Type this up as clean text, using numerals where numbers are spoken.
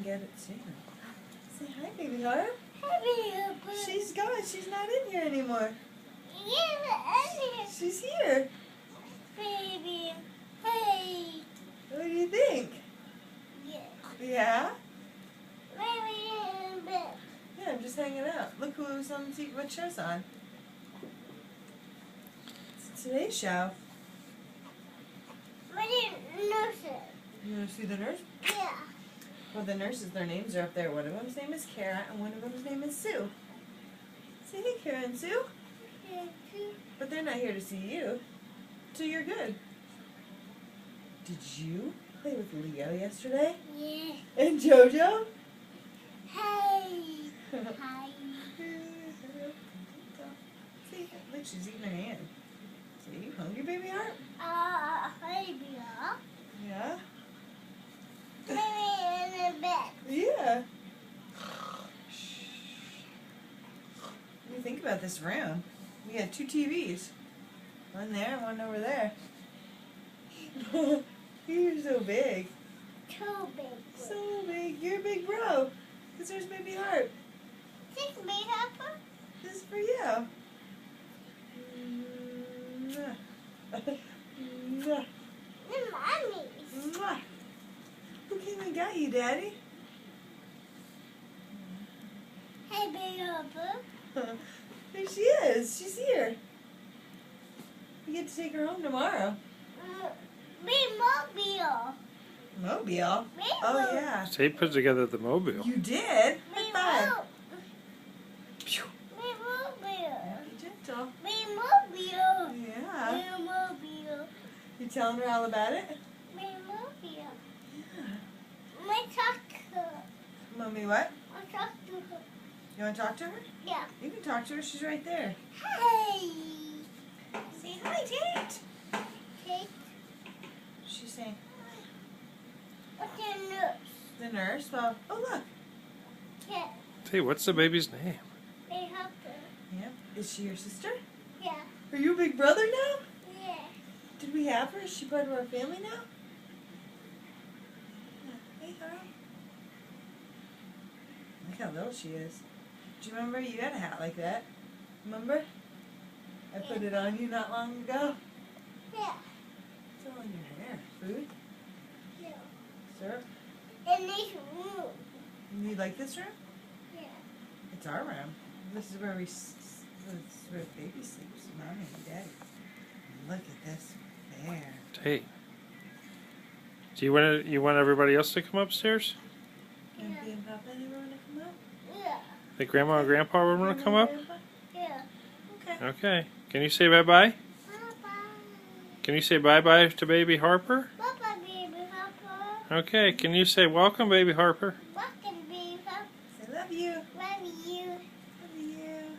can get it soon. Say hi, baby Harp. Hey, She's gone. She's not in here anymore. yeah, She's here. baby. Hey. What do you think? Yeah. Yeah? Baby, baby. Yeah, I'm just hanging out. Look who's on TV. What show's on? It's Today's Show. What is nurses? You want to see the nurse? Yeah. Well, the nurses, their names are up there. One of them's name is Kara, and one of them's name is Sue. Say hey, Kara and Sue. But they're not here to see you. So you're good. Did you play with Leo yesterday? Yeah. And JoJo? Hey. Hi. See, look, she's eating her hand. See, you hungry, baby heart? Baby. Yeah. Baby in the bed. Yeah. What do you think about this room? We got 2 TVs. One there, one over there. You're so big. Too big. So big. You're a big bro. Because there's baby heart. This me helper? This is for you. Mwah. Mwah. Mommy. Mwah. Who came and got you, Daddy? Hey, big helper. There she is. She's here. We get to take her home tomorrow. Me mobile. Mobile? Me Oh, yeah. They put together the mobile. You did? Me High five. Me mobile. Be gentle. Me mobile. Yeah. Me mobile. You telling her all about it? Me mobile. Yeah. Me talk to her. Mommy, what? I talk to her. You want to talk to her? Yeah. You can talk to her. She's right there. Hey. Say hi, Tate. Take She's saying, what's your nurse? the nurse? Well, oh, look. Yeah. Hey, what's the baby's name? Me helper. Yep. Is she your sister? Yeah. Are you a big brother now? Yeah. Did we have her? Is she part of our family now? Yeah. Hey, Carl. Look how little she is. Do you remember you had a hat like that? Remember? I put it on you not long ago. Yeah. It's all in your hair. Food? Yeah. Syrup? In this room. You like this room? Yeah. It's our room. This is where this is where baby sleeps. Mommy and Daddy. Look at this bear. Hey. Do you want everybody else to come upstairs? And Pia and Papa, they want to come up? Yeah. Think Grandma and Grandpa would want to come up? Grandpa? Yeah. Okay. Okay. Can you say bye-bye? Bye-bye. Can you say bye-bye to baby Harper? Bye-bye, baby helper. Okay. Can you say welcome, baby Harper? Welcome, baby helper. Say love you. Love you. Love you.